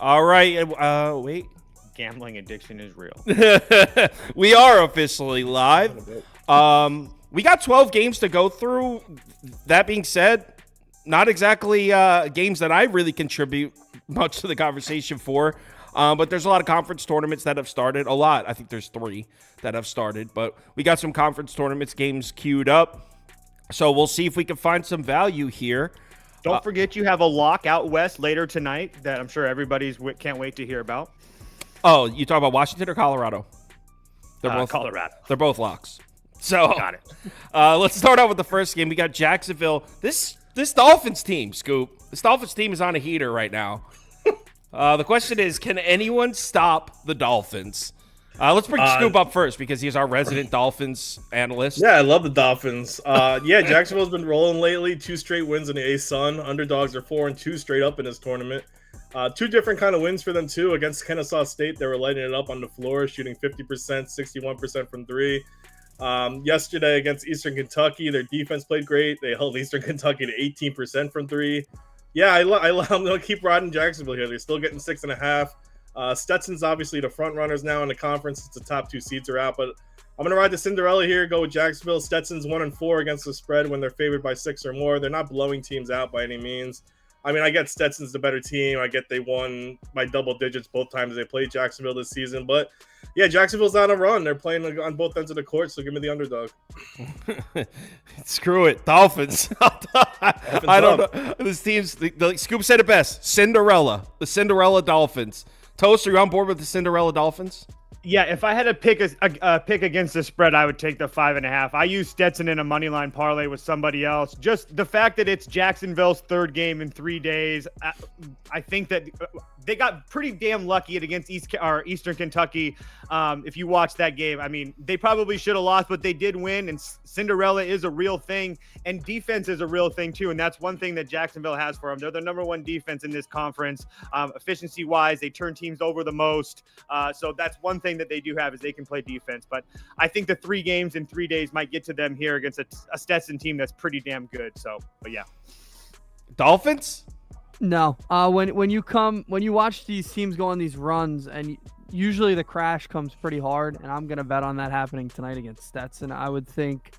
All right. Wait. Gambling addiction is real. We are officially live. We got 12 games to go through. That being said, not exactly games that I really contribute much to the conversation for. But there's a lot of conference tournaments that have started. A lot. I think there's 3 that have started. But we got some conference tournaments games queued up. So we'll see if we can find some value here. Don't forget you have a lock out west later tonight that I'm sure everybody's can't wait to hear about. Oh, you talk about Washington or Colorado? They're both Colorado. They're both locks. So got it. Let's start out with the first game. We got Jacksonville. This Dolphins team, Scoop. This Dolphins team is on a heater right now. The question is, can anyone stop the Dolphins? Let's bring Scoop up first because he's our resident Dolphins analyst. Yeah, I love the Dolphins. Jacksonville's been rolling lately. 2 straight wins in the A-Sun. Underdogs are 4-2 straight up in this tournament. 2 different kind of wins for them, too. Against Kennesaw State, they were lighting it up on the floor, shooting 50%, 61% from 3. Yesterday against Eastern Kentucky, their defense played great. They held Eastern Kentucky to 18% from 3. Yeah, I'm going to keep riding Jacksonville here. They're still getting 6.5. Stetson's obviously the front runners now in the conference. It's the top 2 seeds are out, but I'm going to ride the Cinderella here, go with Jacksonville. Stetson's 1-4 against the spread when they're favored by 6 or more. They're not blowing teams out by any means. I mean, I get Stetson's the better team. I get they won by double digits both times they played Jacksonville this season. But, yeah, Jacksonville's on a run. They're playing on both ends of the court, so give me the underdog. Screw it. Dolphins. I don't know. This team's – Scoop said it best. Cinderella. The Cinderella Dolphins. Toast, are you on board with the Cinderella Dolphins? Yeah, if I had to pick a pick against the spread, I would take the 5.5. I used Stetson in a money line parlay with somebody else. Just the fact that it's Jacksonville's 3rd game in 3 days, I think that they got pretty damn lucky against Eastern Kentucky. If you watch that game, I mean, they probably should have lost, but they did win. And Cinderella is a real thing, and defense is a real thing too. And that's one thing that Jacksonville has for them. They're the #1 defense in this conference, efficiency-wise. They turn teams over the most. So that's one thing that they do have is they can play defense. But I think the 3 games in 3 days might get to them here against a Stetson team that's pretty damn good. So, but yeah, Dolphins. No, when you watch these teams go on these runs, and usually the crash comes pretty hard, and I'm gonna bet on that happening tonight against Stetson. I would think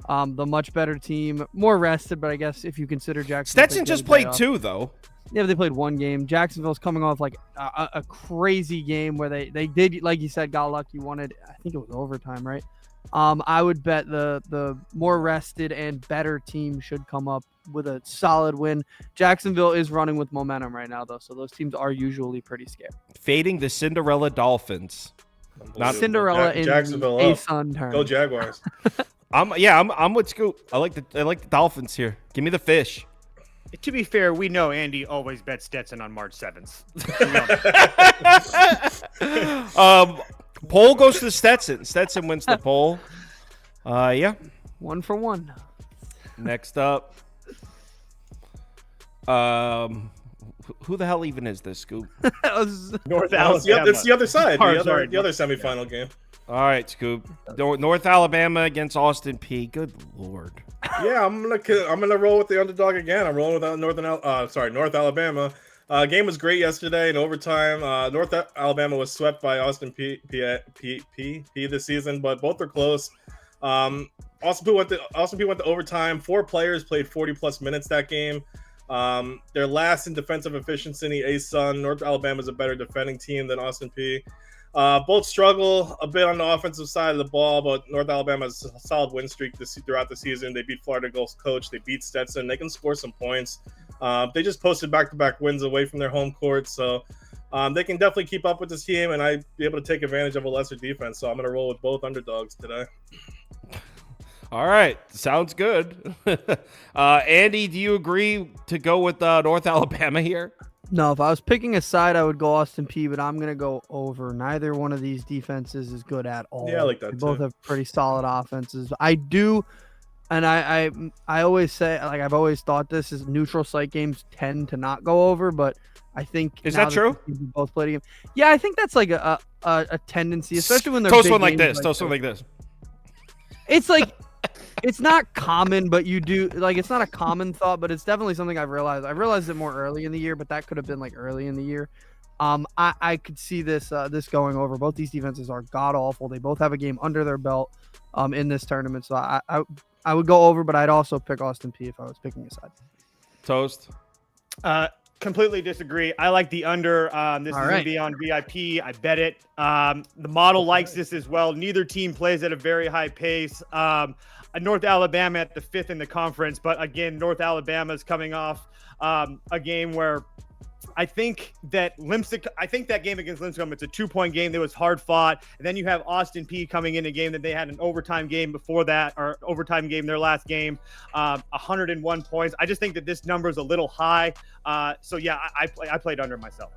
the much better team, more rested, but I guess if you consider Jacksonville, Stetson just played 2 though. Yeah, they played 1 game. Jacksonville's coming off like a crazy game where they did, like you said, got lucky, wanted, I think it was overtime, right? I would bet the more rested and better team should come up with a solid win. Jacksonville is running with momentum right now, though, so those teams are usually pretty scared. Fading the Cinderella Dolphins. Not Cinderella in Jacksonville A-Sun term. Go Jaguars. I'm with Scoop. I like the Dolphins here. Give me the fish. to be fair, we know Andy always bets Stetson on March 7th. Poll goes to Stetson. Stetson wins the poll. Yeah. 1 for 1. Next up. Who the hell even is this, Scoop? North Alabama. It's the other side. The other semifinal game. All right, Scoop. North Alabama against Austin Peay. Good Lord. Yeah, I'm gonna roll with the underdog again. I'm rolling with North Alabama. Game was great yesterday in overtime. North Alabama was swept by Austin Peay this season, but both are close. Austin Peay went to overtime. 4 players played 40+ minutes that game. They're last in defensive efficiency in the A-Sun. North Alabama is a better defending team than Austin Peay. Both struggle a bit on the offensive side of the ball, but North Alabama has a solid win streak throughout the season. They beat Florida Gulf's coach. They beat Stetson. They can score some points. They just posted back-to-back wins away from their home court, so they can definitely keep up with this team, and I'd be able to take advantage of a lesser defense. So I'm going to roll with both underdogs today. All right. Sounds good. Andy, do you agree to go with North Alabama here? No, if I was picking a side, I would go Austin Peay, but I'm going to go over. Neither one of these defenses is good at all. Yeah, I like that They too. both have pretty solid offenses. I do, and I always say, like I've always thought this, is neutral site games tend to not go over, but I think Is that true? Both played a game. Yeah, I think that's like a tendency, especially when they're Toast big one like games this. Toast one like this. It's like it's not common, but you do like it's not a common thought, but it's definitely something I've realized. I realized it more early in the year, but that could have been like early in the year. I could see this going over. Both these defenses are god awful. They both have a game under their belt in this tournament. So I would go over, but I'd also pick Austin Peay if I was picking a side. Toast. Completely disagree. I like the under. This is going to be on VIP. I bet it. The model likes this as well. Neither team plays at a very high pace. North Alabama at the 5th in the conference, but again, North Alabama is coming off a game where I think that game against Lipscomb, it's a 2-point game that was hard fought. And then you have Austin Peay coming in a game that they had an overtime game before that, or overtime game, their last game, 101 points. I just think that this number is a little high. So yeah, I played under myself.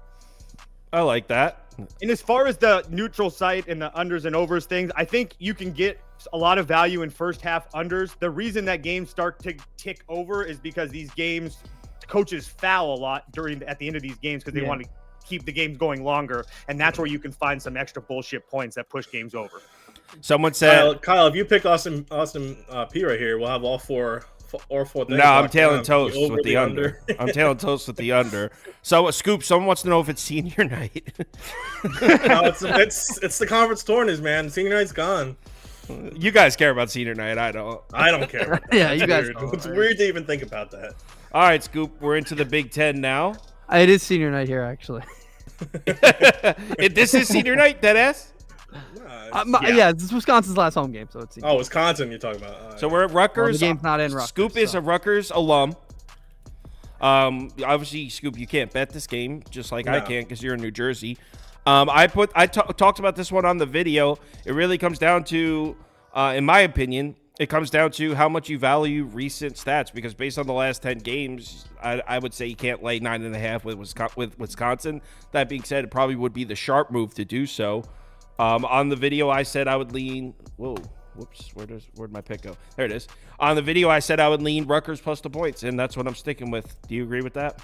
I like that. And as far as the neutral site and the unders and overs things, I think you can get a lot of value in first half unders. The reason that games start to tick over is because these games, coaches foul a lot at the end of these games because they want to keep the games going longer, and that's where you can find some extra bullshit points that push games over. Someone said, Kyle, if you pick Austin Peay right here, we'll have all four things. No, I'm tailing toast with the under. I'm tailing toast with the under. So, Scoop, someone wants to know if it's senior night. No, it's the conference tournaments, man. Senior night's gone. You guys care about senior night. I don't. I don't care. Yeah, you guys. It's weird to even think about that. All right, Scoop, we're into the Big Ten now. It is senior night here, actually. This is senior night, deadass? Yeah, this is Wisconsin's last home game, so it's senior. Oh, Wisconsin you're talking about. So we're at Rutgers. Well, the game's not in Rutgers. Scoop is a Rutgers alum. Obviously, Scoop, you can't bet this game, just like I can't because you're in New Jersey. I talked about this one on the video. It really comes down to, in my opinion, it comes down to how much you value recent stats, because based on the last 10 games, I would say you can't lay 9.5 with Wisconsin. That being said, it probably would be the sharp move to do so. On the video, I said I would lean. Whoa, whoops! Where'd my pick go? There it is. On the video, I said I would lean Rutgers plus the points, and that's what I'm sticking with. Do you agree with that?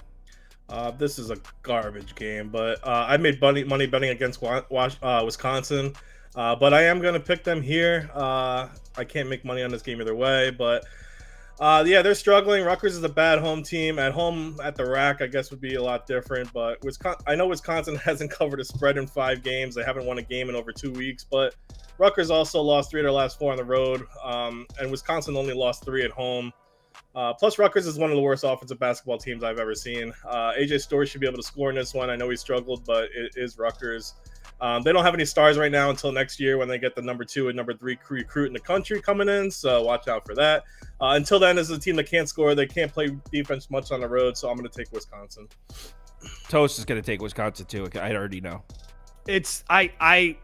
This is a garbage game, but I made money betting against Wisconsin. But I am going to pick them here. I can't make money on this game either way, but yeah, they're struggling. Rutgers is a bad home team. At home at the rack, I guess, would be a lot different, but I know Wisconsin hasn't covered a spread in 5 games. They haven't won a game in over 2 weeks, but Rutgers also lost 3 of their last 4 on the road, and Wisconsin only lost 3 at home. Plus, Rutgers is one of the worst offensive basketball teams I've ever seen. AJ Story should be able to score in this one. I know he struggled, but it is Rutgers. They don't have any stars right now until next year when they get the number 2 and number 3 recruit in the country coming in, so watch out for that. Until then, this is a team that can't score. They can't play defense much on the road, so I'm going to take Wisconsin. Toast is going to take Wisconsin, too. I already know. I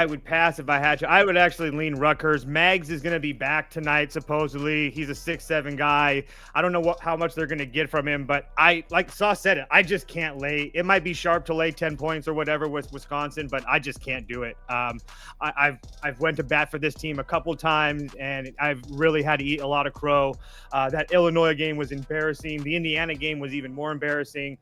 would pass if I had to. I would actually lean Rutgers. Maggs is going to be back tonight, supposedly. He's a 6'7" guy. I don't know how much they're going to get from him, but like Sauce said it, I just can't lay. It might be sharp to lay 10 points or whatever with Wisconsin, but I just can't do it. I've went to bat for this team a couple times, and I've really had to eat a lot of crow. That Illinois game was embarrassing. The Indiana game was even more embarrassing.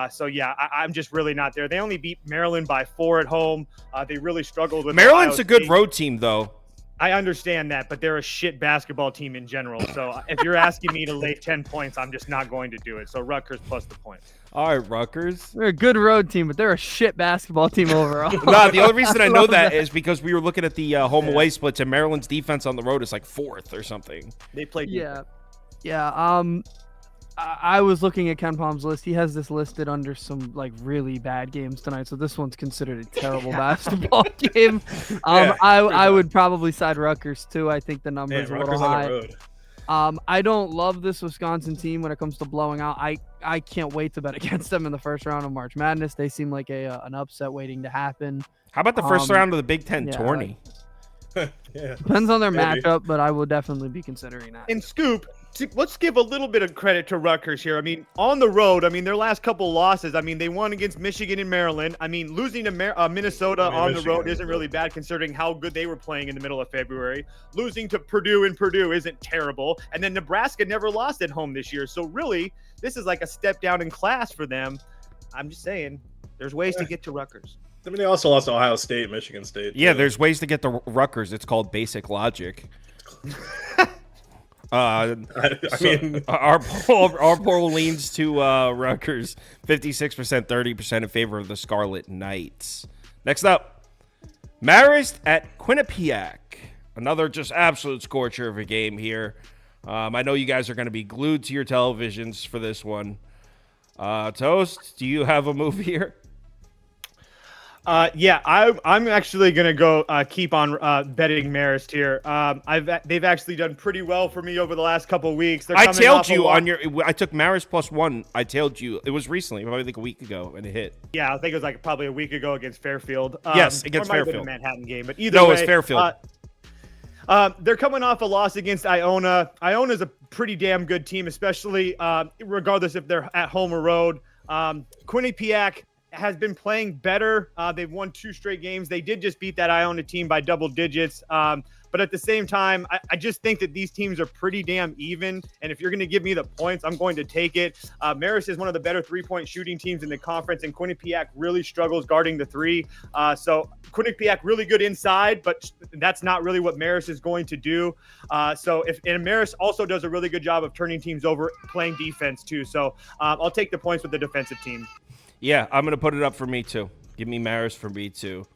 So yeah, I'm just really not there. They only beat Maryland by 4 at home. They really struggled with Maryland's Ohio a good State. road team, though. I understand that, but they're a shit basketball team in general. So if you're asking me to lay 10 points, I'm just not going to do it. So Rutgers plus the points. All right, Rutgers. They're a good road team, but they're a shit basketball team overall. No, the only reason I know that is because we were looking at the home away splits, and Maryland's defense on the road is like 4th or something. They played. Yeah. I was looking at Ken Palm's list. He has this listed under some like really bad games tonight, so this one's considered a terrible basketball game. I would probably side Rutgers too. I think the numbers are a little high. On the road. I don't love this Wisconsin team when it comes to blowing out. I can't wait to bet against them in the first round of March Madness. They seem like an upset waiting to happen. How about the first round of the Big Ten tourney? Yeah. Depends on their matchup, but I will definitely be considering that. And Scoop, let's give a little bit of credit to Rutgers here. I mean, on the road, their last couple losses, they won against Michigan and Maryland. Losing to Minnesota on the road isn't really bad considering how good they were playing in the middle of February. Losing to Purdue in Purdue isn't terrible. And then Nebraska never lost at home this year. So really, this is like a step down in class for them. I'm just saying, there's ways to get to Rutgers. They also lost to Ohio State, Michigan State. Yeah, there's ways to get to Rutgers. It's called basic logic. I mean, our poll leans to Rutgers 56%, 30% in favor of the Scarlet Knights. Next up, Marist at Quinnipiac. Another just absolute scorcher of a game here. I know you guys are going to be glued to your televisions for this one. Toast, do you have a move here? Yeah, I'm actually gonna go keep on betting Marist here. They've actually done pretty well for me over the last couple of weeks. I tailed you on your. I took Marist +1. I tailed you. It was recently, probably like a week ago, and it hit. Yeah, I think it was like probably a week ago against Fairfield. Yes, against or might have been Fairfield. a Manhattan game, but either way, it was Fairfield. They're coming off a loss against Iona. Iona's a pretty damn good team, especially regardless if they're at home or road. Quinnipiac has been playing better. They've won 2 straight games. They did just beat that Iona team by double digits. But at the same time, I just think that these teams are pretty damn even. And if you're going to give me the points, I'm going to take it. Marist is one of the better 3-point shooting teams in the conference, and Quinnipiac really struggles guarding the 3. So Quinnipiac really good inside, but that's not really what Marist is going to do. And Marist also does a really good job of turning teams over, playing defense too. So I'll take the points with the defensive team. Yeah, I'm going to put it up for me, too. Give me Marist for me, too.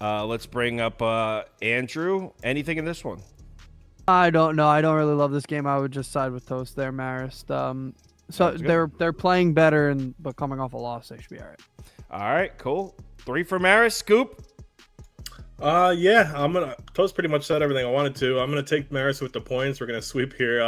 Let's bring up Andrew. Anything in this one? I don't know. I don't really love this game. I would just side with Toast there, Marist. So they're playing better, but coming off a loss, they should be all right. All right, cool. 3 for Marist. Scoop? Yeah, Toast pretty much said everything I wanted to. I'm gonna take Marist with the points. We're gonna sweep here.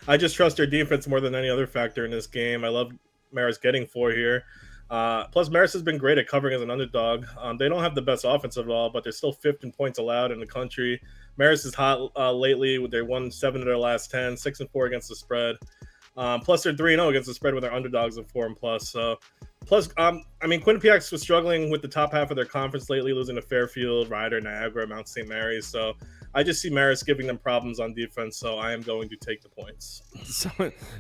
I just trust their defense more than any other factor in this game. I love Marist getting 4 here. Plus, Marist has been great at covering as an underdog. They don't have the best offense at all, but they're still 5th in points allowed in the country. Marist is hot lately. They won 7 of their last 10, 6-4 against the spread. Plus, they're 3-0 against the spread with their underdogs of 4 and plus. So, plus, Quinnipiac was struggling with the top half of their conference lately, losing to Fairfield, Ryder, Niagara, Mount St. Mary's. So, I just see Marist giving them problems on defense, so I am going to take the points.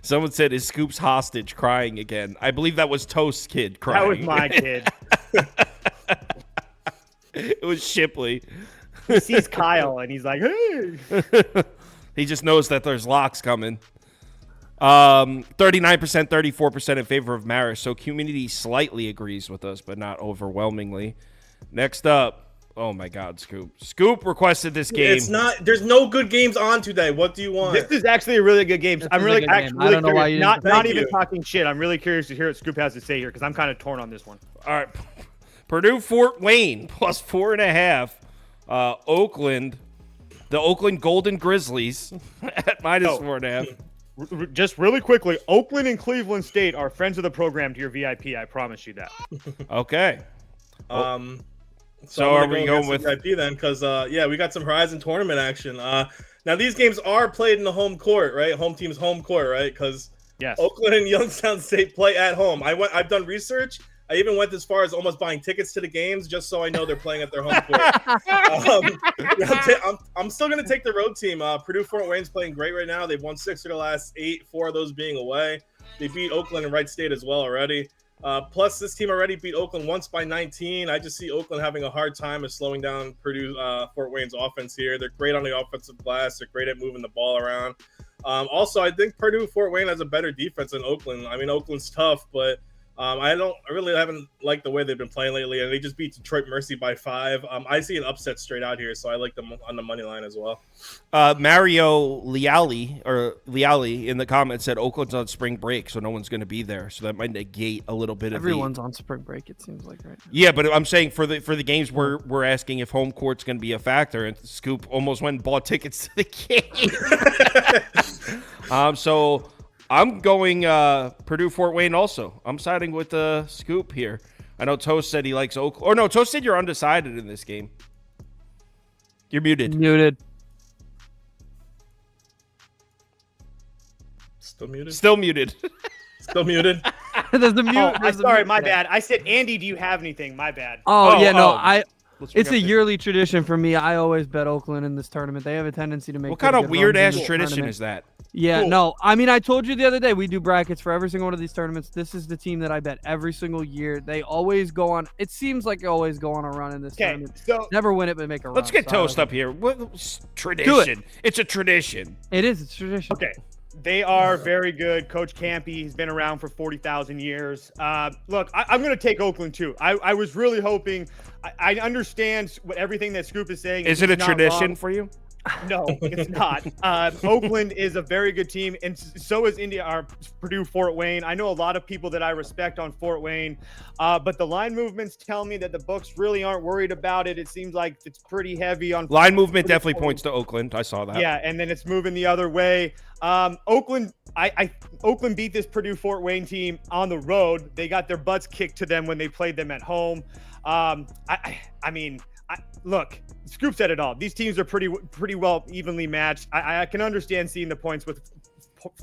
Someone said, is Scoops hostage crying again? I believe that was Toast's kid crying. That was my kid. It was Shipley. He sees Kyle, and he's like, hey. He just knows that there's locks coming. 39%, 34% in favor of Marist, so community slightly agrees with us, but not overwhelmingly. Next up. Oh my God, Scoop! Scoop requested this game. It's not. There's no good games on today. What do you want? This is actually a really good game. I'm really curious. Not even talking shit. I'm really curious to hear what Scoop has to say here because I'm kind of torn on this one. All right, Purdue Fort Wayne plus 4.5. Oakland, the Oakland Golden Grizzlies at minus 4.5. Just really quickly, Oakland and Cleveland State are friends of the program to your VIP. I promise you that. Okay. So are we going with VIP then? Because we got some Horizon tournament action. Now these games are played in the home court, right? Home team's home court, right? Because yes, Oakland and Youngstown State play at home. I've done research. I even went as far as almost buying tickets to the games just so I know they're playing at their home court. I'm still going to take the road team. Purdue Fort Wayne's playing great right now. They've won 6 of their last 8, 4 of those being away. They beat Oakland and Wright State as well already. Plus, this team already beat Oakland once by 19. I just see Oakland having a hard time of slowing down Purdue Fort Wayne's offense here. They're great on the offensive glass. They're great at moving the ball around. Also, I think Purdue Fort Wayne has a better defense than Oakland. I mean, Oakland's tough, but I really haven't liked the way they've been playing lately, and they just beat Detroit Mercy by 5. I see an upset straight out here, so I like them on the money line as well. Mario Leali in the comments said Oakland's on spring break, so no one's going to be there, so that might negate a little bit of everyone's on spring break. It seems like right now. Yeah, but I'm saying for the games we're asking if home court's going to be a factor, and Scoop almost went and bought tickets to the game. So. I'm going Purdue Fort Wayne also. I'm siding with the Scoop here. I know Toast said he likes Oakland. Or no, Toast said you're undecided in this game. You're muted. Still muted? Still muted. Still muted? There's a mute. Sorry, my bad. I said, Andy, do you have anything? My bad. It's a yearly tradition for me. I always bet Oakland in this tournament. They have a tendency to make. What kind of weird ass tradition is that? Yeah, Cool. no. I mean, I told you the other day we do brackets for every single one of these tournaments. This is the team that I bet every single year. They always go on. It seems like they always go on a run in this Okay, tournament. so Never win it, but make a run. Let's get So I Toast like up here. Tradition. It's a tradition. It is. It's tradition. okay, they are very good. Coach Campy, he's been around for 40,000 years. Look, I'm going to take Oakland too. I was really hoping. I understand everything that Scoop is saying. Is it a He's not tradition wrong. for you? No, it's not. Oakland is a very good team, and so is Purdue Fort Wayne. I know a lot of people that I respect on Fort Wayne, but the line movements tell me that the books really aren't worried about it. It seems like it's pretty heavy on Line movement Purdue definitely Fort points to Oakland. I saw that. Yeah, and then it's moving the other way. Oakland, Oakland beat this Purdue Fort Wayne team on the road. They got their butts kicked to them when they played them at home. Look, Scoop said it all. These teams are pretty well evenly matched. I can understand seeing the points with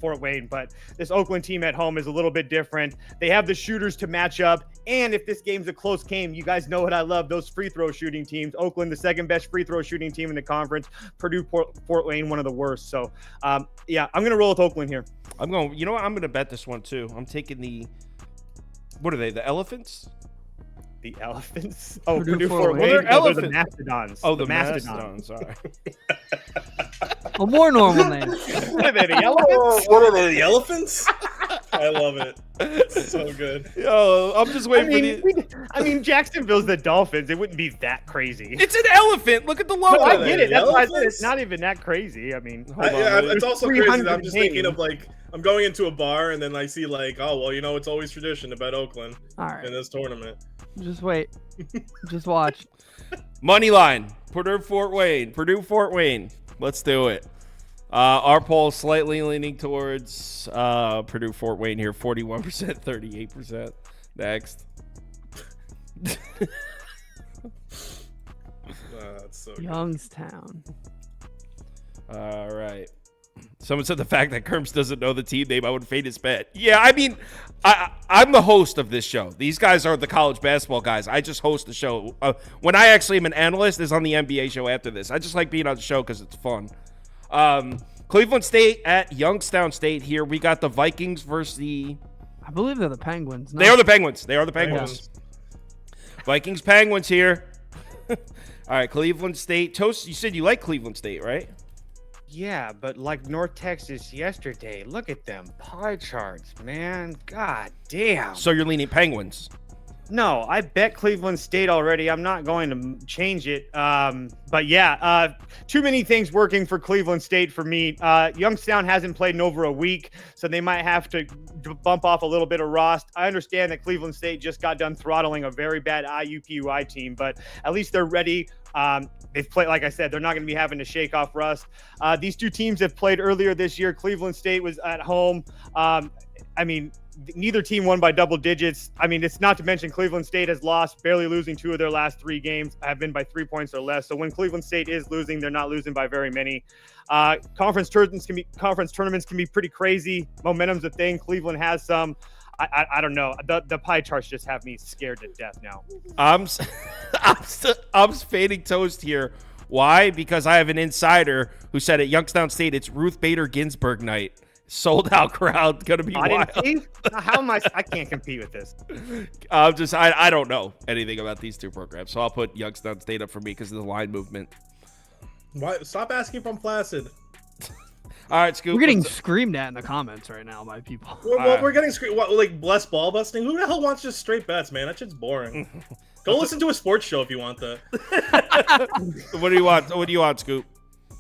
Fort Wayne, but this Oakland team at home is a little bit different. They have the shooters to match up, and if this game's a close game, you guys know what I love, those free throw shooting teams. Oakland, the second best free throw shooting team in the conference. Purdue, Fort Wayne, one of the worst. So, yeah, I'm going to roll with Oakland here. I'm going, you know what? I'm going to bet this one too. I'm taking what are they? The Elephants? The Elephants? Oh, Purdue Purdue Fort Fort Wayne. Wayne. Well, they're No, they're the elephant- Mastodons. Oh, the Mastodons. Mastodons. All right. A more normal name. What are they, the Elephants? What are they, the elephants? I love it. It's so good. Yo, I'm just waiting for the. I mean, Jacksonville's the Dolphins. It wouldn't be that crazy. It's an elephant. Look at the logo. No, I are get they, it. That's why I said elephants? it's not even that crazy. I mean, Hold on, It's also crazy. That I'm 300 just thinking games. of like I'm going into a bar and then I see like, oh well, it's always tradition to bet Oakland All right. in this tournament. Just wait. Just watch. Money line. Purdue Fort Wayne. Purdue Fort Wayne. Let's do it. Our poll slightly leaning towards Purdue Fort Wayne here. 41%, 38%. Next. That's so good. Youngstown. All right. Someone said the fact that Kirms doesn't know the team name, I would fade his bet. Yeah, I mean, I'm the host of this show. These guys are the college basketball guys. I just host the show. When I actually am an analyst, is on the NBA show after this. I just like being on the show because it's fun. Cleveland State at Youngstown State here. We got the Vikings versus the... I believe they're the Penguins. No? They are the Penguins. They are the Penguins. Vikings, Penguins here. All right, Cleveland State. Toast, you said you like Cleveland State, right? Yeah, but like North Texas yesterday, look at them pie charts, man. God damn. So you're leaning Penguins. No, I bet Cleveland State already. I'm not going to change it. But yeah, too many things working for Cleveland State for me. Youngstown hasn't played in over a week, so they might have to bump off a little bit of rust. I understand that Cleveland State just got done throttling a very bad IUPUI team, but at least they're ready. They've played, like I said, they're not going to be having to shake off rust. These two teams have played earlier this year. Cleveland State was at home. I mean, neither team won by double digits. I mean, it's not to mention Cleveland State has lost, barely losing 2 of their last 3 games, have been by 3 points or less. So when Cleveland State is losing, they're not losing by very many. Conference tournaments can be pretty crazy. Momentum's a thing. Cleveland has some. I don't know. The pie charts just have me scared to death now. I'm fading Toast here. Why? Because I have an insider who said at Youngstown State it's Ruth Bader Ginsburg night. Sold out crowd, gonna be wild. How am I can't compete with this. I don't know anything about these two programs, so I'll put Youngstown State up for me because of the line movement. Why? Stop asking if I'm flaccid. All right, Scoop. We're getting screamed at in the comments right now by people. We're getting like bless ball busting. Who the hell wants just straight bets, man? That shit's boring. Go listen to a sports show if you want that. What do you want? What do you want, Scoop?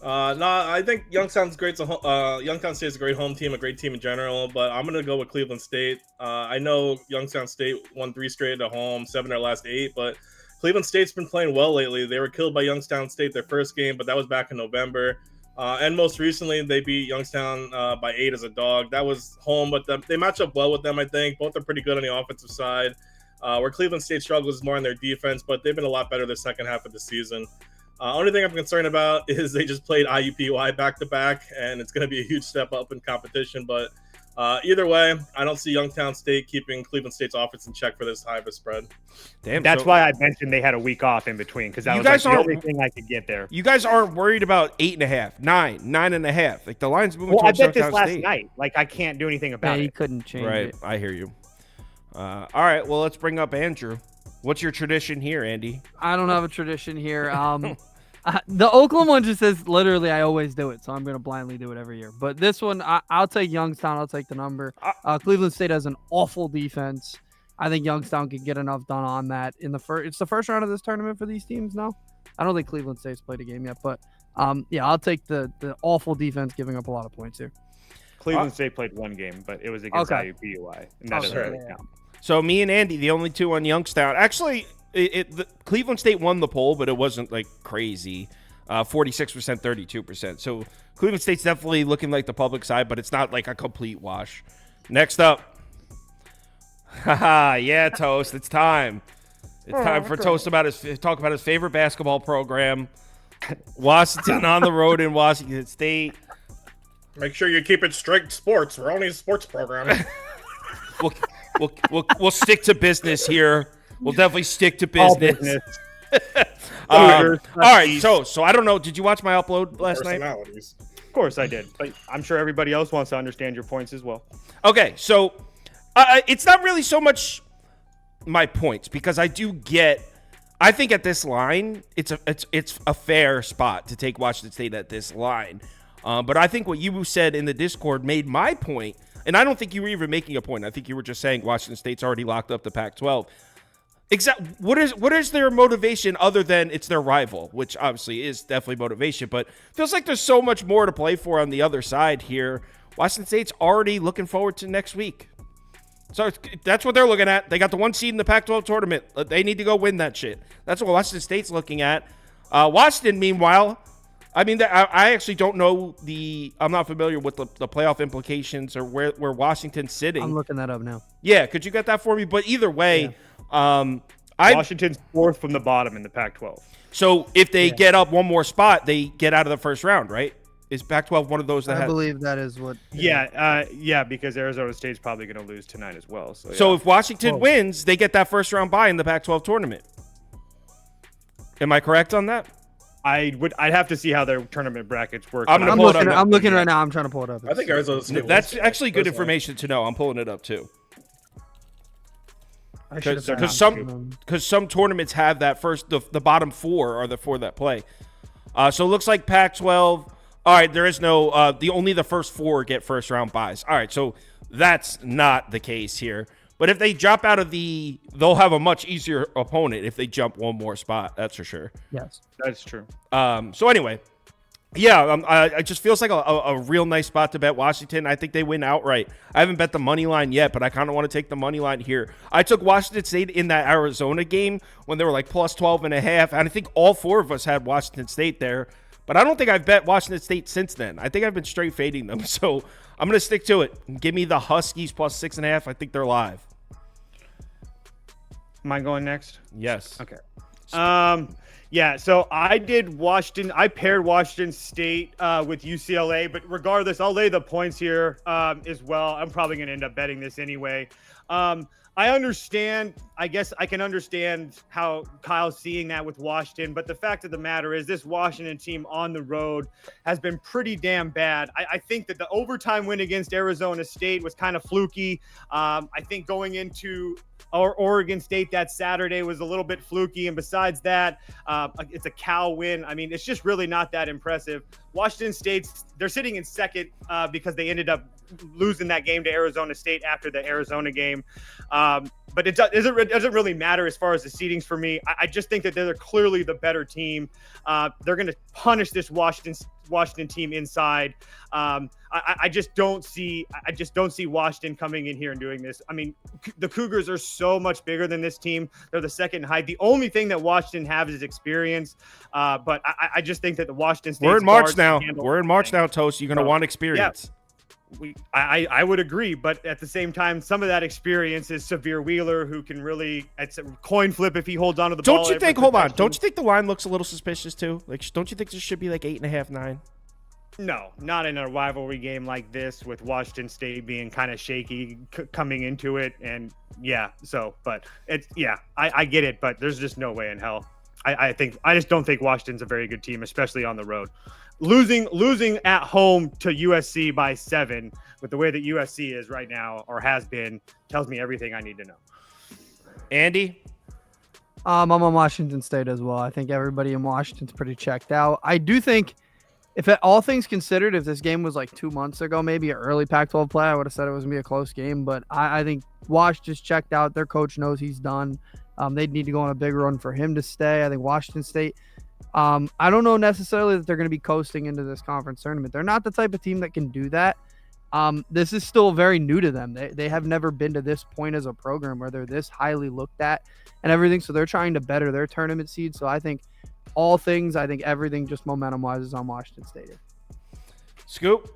I think Youngstown State's a great home team, a great team in general, but I'm gonna go with Cleveland State. I know Youngstown State won 3 straight at home, 7 of their last 8, but Cleveland State's been playing well lately. They were killed by Youngstown State their first game, but that was back in November. And most recently, they beat Youngstown by 8 as a dog. That was home, but they match up well with them, I think. Both are pretty good on the offensive side. Where Cleveland State struggles is more on their defense, but they've been a lot better the second half of the season. Only thing I'm concerned about is they just played IUPUI back-to-back, and it's going to be a huge step up in competition. But Either way, I don't see Youngstown State keeping Cleveland State's offense in check for this high of a spread. Damn, That's so why I mentioned they had a week off in between because that You was like guys the aren't- only thing I could get there. you guys aren't worried about 8.5, 9, 9.5. Like the line's moving Well, I towards bet this Youngstown last State. night. Like I can't do anything Yeah, about you it. couldn't change Right, it. I hear you. All right, well, let's bring up Andrew. What's your tradition here, Andy? I don't have a tradition here. The Oakland one just says literally I always do it, so I'm gonna blindly do it every year. But this one, I'll take Youngstown. I'll take the number. Cleveland State has an awful defense. I think Youngstown could get enough done on that in the first. It's the first round of this tournament for these teams. No, I don't think Cleveland State's played a game yet, but yeah, I'll take the awful defense giving up a lot of points here. Cleveland State played one game, but it was against Okay. IUPUI, and that Okay, doesn't really yeah. count. So me and Andy, the only two on Youngstown. Actually, the Cleveland State won the poll, but it wasn't like crazy. 46%, 32%. So Cleveland State's definitely looking like the public side, but it's not like a complete wash. Next up. Haha, yeah, Toast. It's time. It's time for Toast to talk about his favorite basketball program. Washington on the road in Washington State. Make sure you keep it strict sports. We're only a sports program. We'll stick to business here. We'll definitely stick to All business. business. All right, so I don't know. Did you watch my upload last night? Personalities. Of course I did, but I'm sure everybody else wants to understand your points as well. Okay, so it's not really so much my points because I think at this line it's a fair spot to take Washington State at this line. But I think what you said in the Discord made my point, and I don't think you were even making a point. I think you were just saying Washington State's already locked up the Pac-12. What is their motivation other than it's their rival, which obviously is definitely motivation, but feels like there's so much more to play for on the other side here. Washington State's already looking forward to next week. So that's what they're looking at. They got the 1 seed in the Pac-12 tournament. They need to go win that shit. That's what Washington State's looking at. Washington, meanwhile, I mean, I actually don't know I'm not familiar with the playoff implications or where Washington's sitting. I'm looking that up now. Yeah, could you get that for me? But either way, Washington's fourth from the bottom in the Pac-12. So if they get up one more spot, they get out of the first round, right? Is Pac-12 one of those that I believe that is what. Yeah, because Arizona State's probably going to lose tonight as well. So if Washington wins, they get that first round bye in the Pac-12 tournament. Am I correct on that? I'd have to see how their tournament brackets work. I'm gonna I'm pull it looking. up. I'm looking right now. I'm trying to pull it up. I think Arizona State That's wins. actually good Personally. information to know. I'm pulling it up too. I should have Because done some tournaments have that first the bottom four are the four that play. So it looks like Pac-12. All right, there is no only the first four get first round buys. All right, so that's not the case here. But if they drop out of they'll have a much easier opponent if they jump one more spot. That's for sure. Yes. That's true. So anyway, yeah, it just feels like a real nice spot to bet Washington. I think they win outright. I haven't bet the money line yet, but I kind of want to take the money line here. I took Washington State in that Arizona game when they were like plus 12.5, and I think all four of us had Washington State there. But I don't think I've bet Washington State since then. I think I've been straight fading them. So I'm going to stick to it. Give me the Huskies plus 6.5. I think they're live. Am I going next? Yes. Okay. Yeah, so I did Washington. I paired Washington State with UCLA, but regardless, I'll lay the points here as well. I'm probably going to end up betting this anyway. I understand. I guess I can understand how Kyle's seeing that with Washington, but the fact of the matter is this Washington team on the road has been pretty damn bad. I think that the overtime win against Arizona State was kind of fluky. I think going into Oregon State that Saturday was a little bit fluky. And besides that, it's a Cal win. I mean, it's just really not that impressive. Washington State's, they're sitting in second because they ended up losing that game to Arizona State after the Arizona game. But it doesn't really matter as far as the seedings for me. I just think that they're clearly the better team. They're going to punish this Washington team inside. I just don't see Washington coming in here and doing this. I mean, the Cougars are so much bigger than this team. They're the second in height. The only thing that Washington has is experience. But I just think that the Washington State. We're in March now. We're in March now, Toast. You're going to want experience. I would agree, but at the same time, some of that experience is Severe Wheeler, who can really, it's a coin flip if he holds on to the ball. Don't you think? Hold on. Don't you think the line looks a little suspicious too? Like, don't you think this should be like 8.5, 9? No, not in a rivalry game like this with Washington State being kind of shaky coming into it. And but I get it, but there's just no way in hell. I just don't think Washington's a very good team, especially on the road. Losing at home to USC by 7 with the way that USC is right now or has been tells me everything I need to know. Andy? I'm on Washington State as well. I think everybody in Washington's pretty checked out. I do think, all things considered, if this game was like 2 months ago, maybe an early Pac-12 play, I would have said it was going to be a close game. But I think Wash just checked out. Their coach knows he's done. They'd need to go on a big run for him to stay. I think Washington State, I don't know necessarily that they're going to be coasting into this conference tournament. They're not the type of team that can do that. This is still very new to them. They have never been to this point as a program where they're this highly looked at and everything. So they're trying to better their tournament seed. So I think everything just momentum wise is on Washington State. Scoop?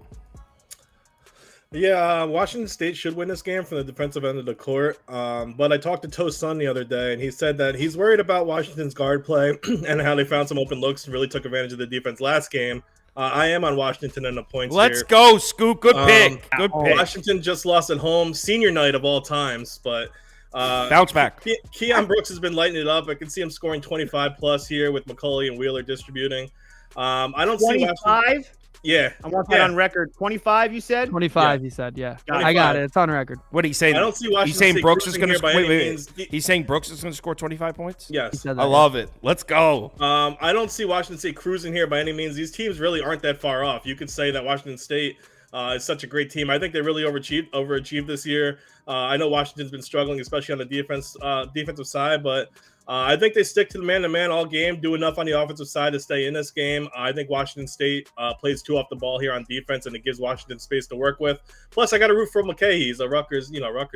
Yeah, Washington State should win this game from the defensive end of the court. But I talked to Toast Son the other day, and he said that he's worried about Washington's guard play and how they found some open looks and really took advantage of the defense last game. I am on Washington in the points Let's here. go, Scoop. Good pick. Good pick. Washington just lost at home, senior night of all times, but bounce back. Keon Brooks has been lighting it up. I can see him scoring 25 plus here with McCulley and Wheeler distributing. I don't see 25. Yeah, I want that on record. 25, you said? 25, he said. Yeah, 25. I got it. It's on record. What are you saying? I don't see Washington He's saying State Brooks is cruising going to here by score. any means. He's saying Brooks is going to score 25 points? Yes. I love it. Let's go. I don't see Washington State cruising here by any means. These teams really aren't that far off. You could say that Washington State is such a great team. I think they really overachieved this year. I know Washington's been struggling, especially on the defensive side, but I think they stick to the man-to-man all game, do enough on the offensive side to stay in this game. I think Washington State plays too off the ball here on defense, and it gives Washington space to work with. Plus, I got to root for McKay. He's a Rutgers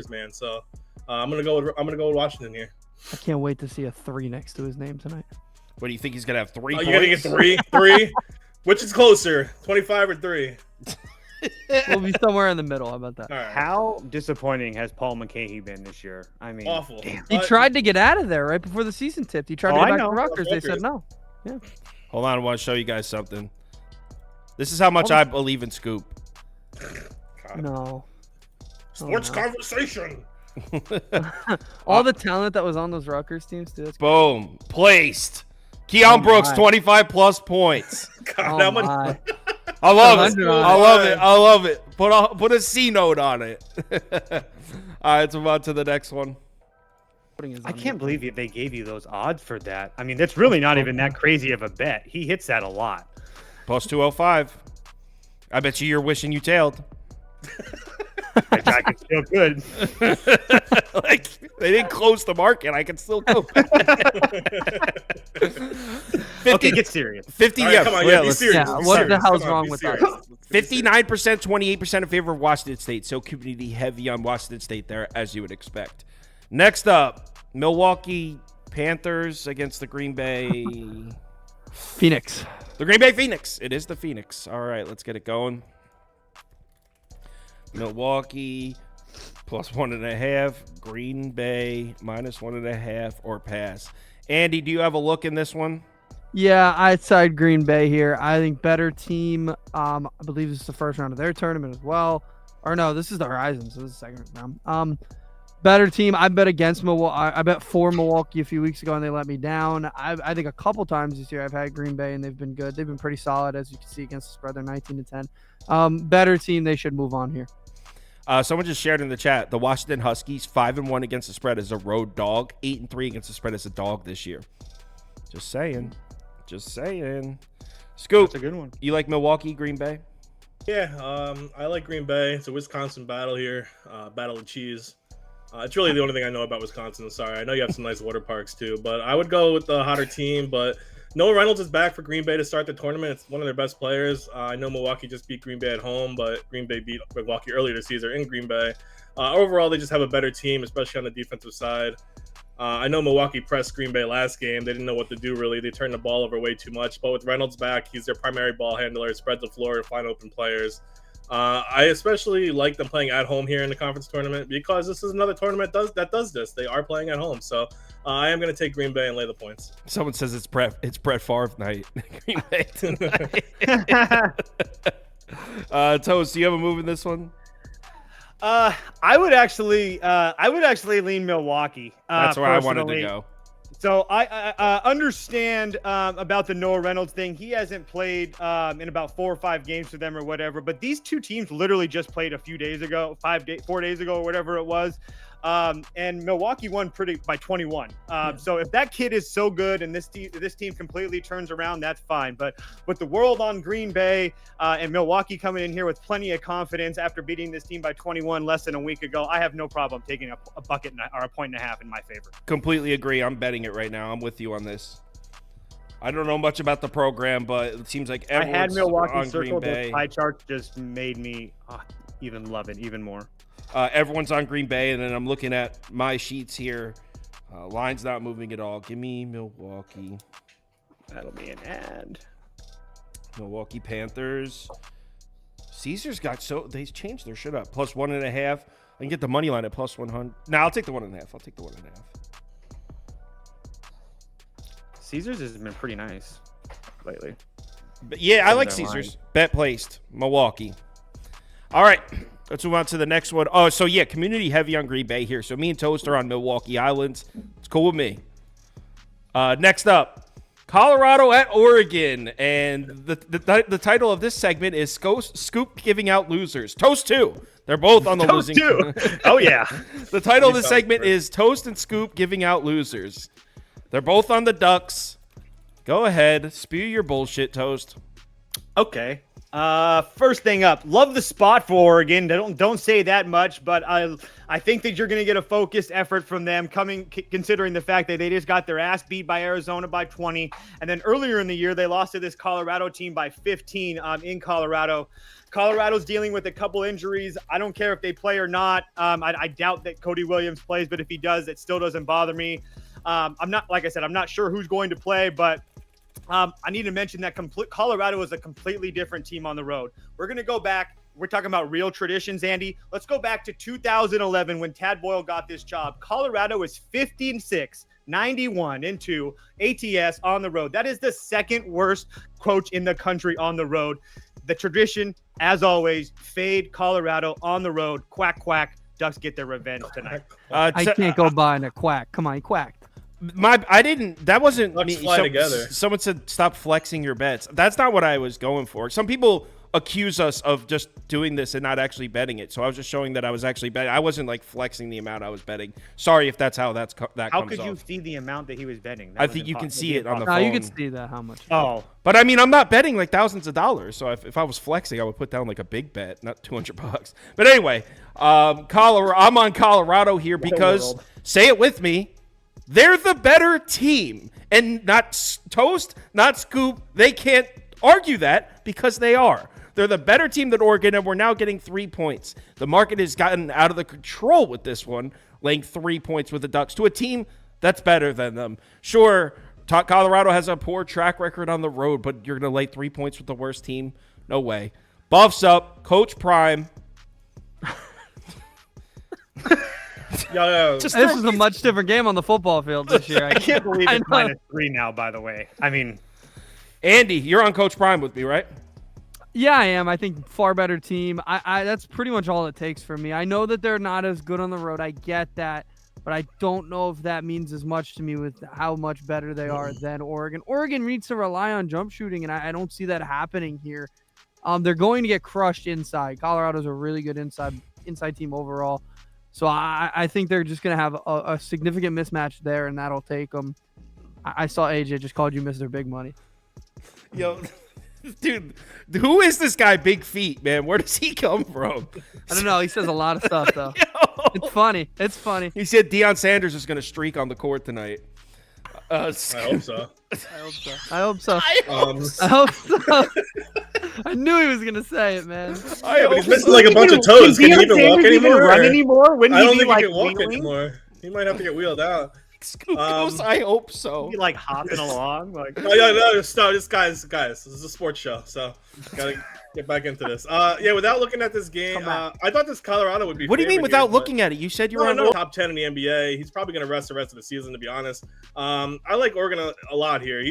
man, so I'm gonna go with Washington here. I can't wait to see a 3 next to his name tonight. What do you think he's going to have? 3 Oh, points? you're gonna get 3? 3? Which is closer, 25 or 3? We'll be somewhere in the middle. How about that? All right. How disappointing has Paul McCahey been this year? I mean, Awful. damn. He tried to get out of there right before the season tipped. He tried to Oh, get I back to know. Rutgers. They said no. Yeah. Hold on. I want to show you guys something. This is how much I believe in Scoop. No. Sports Oh, no. conversation. All the talent that was on those Rutgers teams, dude. That's Boom. Placed. Keon Oh, Brooks, my. 25 plus points. God, Oh, how much? my. I love it. 100 I love it. I love it. Put a C note on it. All right, let's move on to the next one. I can't believe they gave you those odds for that. I mean, that's really not even that crazy of a bet. He hits that a lot. Plus 205. I bet you're wishing you tailed. That guy could still good. Like, they didn't close the market. I can still go. 50, Okay, get serious. 50, All right, yeah. come on, yeah, yeah, be let's- serious. yeah, be what serious. the hell's Come on, wrong be with serious. that? Let's be serious. 59%, 28% in favor of Washington State. So community heavy on Washington State there, as you would expect. Next up, Milwaukee Panthers against the Green Bay Phoenix. The Green Bay Phoenix. It is the Phoenix. All right, let's get it going. Milwaukee plus 1.5. Green Bay minus 1.5 or pass. Andy, do you have a look in this one? Yeah, I'd side Green Bay here. I think better team. I believe this is the first round of their tournament as well. Or no, this is the Horizon, so this is the second round. Better team. I bet against Milwaukee. I bet for Milwaukee a few weeks ago, and they let me down. I think a couple times this year I've had Green Bay, and they've been good. They've been pretty solid, as you can see against the spread. They're 19-10. Better team. They should move on here. Someone just shared in the chat, the Washington Huskies 5-1 against the spread as a road dog, 8-3 against the spread as a dog this year. Just saying. Scoop, That's a good one. you like Milwaukee, Green Bay? Yeah, I like Green Bay. It's a Wisconsin battle here, battle of cheese. It's really the only thing I know about Wisconsin. Sorry, I know you have some nice water parks too, but I would go with the hotter team. But Noah Reynolds is back for Green Bay to start the tournament. It's one of their best players. I know Milwaukee just beat Green Bay at home, but Green Bay beat Milwaukee earlier this season in Green Bay. Overall, they just have a better team, especially on the defensive side. I know Milwaukee pressed Green Bay last game. They didn't know what to do, really. They turned the ball over way too much. But with Reynolds back, he's their primary ball handler, spread the floor, and find open players. I especially like them playing at home here in the conference tournament because this is another tournament that does this. They are playing at home, so I am going to take Green Bay and lay the points. Someone says it's Brett Favre night. Green Bay tonight. Toast, do you have a move in this one? I would actually lean Milwaukee. That's where I wanted to go. So I understand about the Noah Reynolds thing. He hasn't played in about 4 or 5 games for them or whatever. But these two teams literally just played a few days ago, 4 days ago or whatever it was. And Milwaukee won by 21. So if that kid is so good and this team completely turns around, that's fine. But with the world on Green Bay and Milwaukee coming in here with plenty of confidence after beating this team by 21 less than a week ago, I have no problem taking a bucket or a 1.5 in my favor. Completely agree. I'm betting it right now. I'm with you on this. I don't know much about the program, but it seems like everyone's I had Milwaukee on circled. Green Bay. Those pie charts just made me even love it even more. Everyone's on Green Bay, and then I'm looking at my sheets here. Line's not moving at all. Give me Milwaukee. That'll be an ad. Milwaukee Panthers. Caesars they changed their shit up. Plus 1.5. I can get the money line at plus 100. No, I'll take the 1.5. I'll take the 1.5. Caesars has been pretty nice lately. But yeah, I like Caesars. Bet placed. Milwaukee. All right. Let's move on to the next one. Oh, so yeah, community heavy on Green Bay here. So me and Toast are on Milwaukee Islands. It's cool with me. Next up, Colorado at Oregon. And the title of this segment is Scoop Giving Out Losers. Toast 2. They're both on the Toast losing. 2. Oh, yeah. The title of this segment is Toast and Scoop Giving Out Losers. They're both on the Ducks. Go ahead. Spew your bullshit, Toast. Okay. First thing up, love the spot for Oregon. Don't say that much, but I think that you're going to get a focused effort from them considering the fact that they just got their ass beat by Arizona by 20. And then earlier in the year, they lost to this Colorado team by 15 in Colorado. Colorado's dealing with a couple injuries. I don't care if they play or not. I doubt that Cody Williams plays, but if he does, it still doesn't bother me. I'm not sure who's going to play, but I need to mention that Colorado is a completely different team on the road. We're going to go back. We're talking about real traditions, Andy. Let's go back to 2011 when Tad Boyle got this job. Colorado is 15-6, 91-2 ATS on the road. That is the second worst coach in the country on the road. The tradition, as always, fade Colorado on the road. Quack, quack. Ducks get their revenge tonight. I can't go by in a quack. Come on, he quacked. That wasn't Let's me. fly together. Someone said stop flexing your bets. That's not what I was going for. Some people accuse us of just doing this and not actually betting it. So I was just showing that I was actually betting. I wasn't like flexing the amount I was betting. Sorry if that's how that How comes could you off. see the amount that he was betting? I think you can see it on the No, phone. you can see that how much. Oh, But I mean, I'm not betting like thousands of dollars. So if I was flexing, I would put down like a big bet, not $200. But anyway, Colorado. I'm on Colorado here because say it with me. They're the better team, and not Toast, not Scoop. They can't argue that because they are. They're the better team than Oregon, and we're now getting 3 points. The market has gotten out of the control with this one, laying 3 points with the Ducks to a team that's better than them. Sure, Colorado has a poor track record on the road, but you're going to lay 3 points with the worst team? No way. Buffs up, Coach Prime. Yeah. This is a much different game on the football field this year. I can't believe it's -3 now, by the way. I mean, Andy, you're on Coach Prime with me, right? Yeah, I am. I think far better team. I that's pretty much all it takes for me. I know that they're not as good on the road. I get that. But I don't know if that means as much to me with how much better they are than Oregon. Oregon needs to rely on jump shooting, and I don't see that happening here. They're going to get crushed inside. Colorado's a really good inside team overall. So I think they're just going to have a significant mismatch there, and that'll take them. I saw AJ just called you Mr. Big Money. Yo, dude, who is this guy, Big Feet, man? Where does he come from? I don't know. He says a lot of stuff, though. Yo. It's funny. It's funny. He said Deion Sanders is going to streak on the court tonight. I hope so. I hope so. I knew he was going to say it, man. He's missing like a bunch of toes. Can he even walk anymore? Run anymore? I don't think he can walk anymore. He might have to get wheeled out. Scoop goes, I hope so. Be like hopping along, like. Oh yeah, no, stop. This guys. This is a sports show, so gotta get back into this. Yeah, without looking at this game, I thought this Colorado would be. What do you mean favored without here, looking at it? You said you were on top 10 in the NBA. He's probably gonna rest the rest of the season, to be honest. I like Oregon a lot here.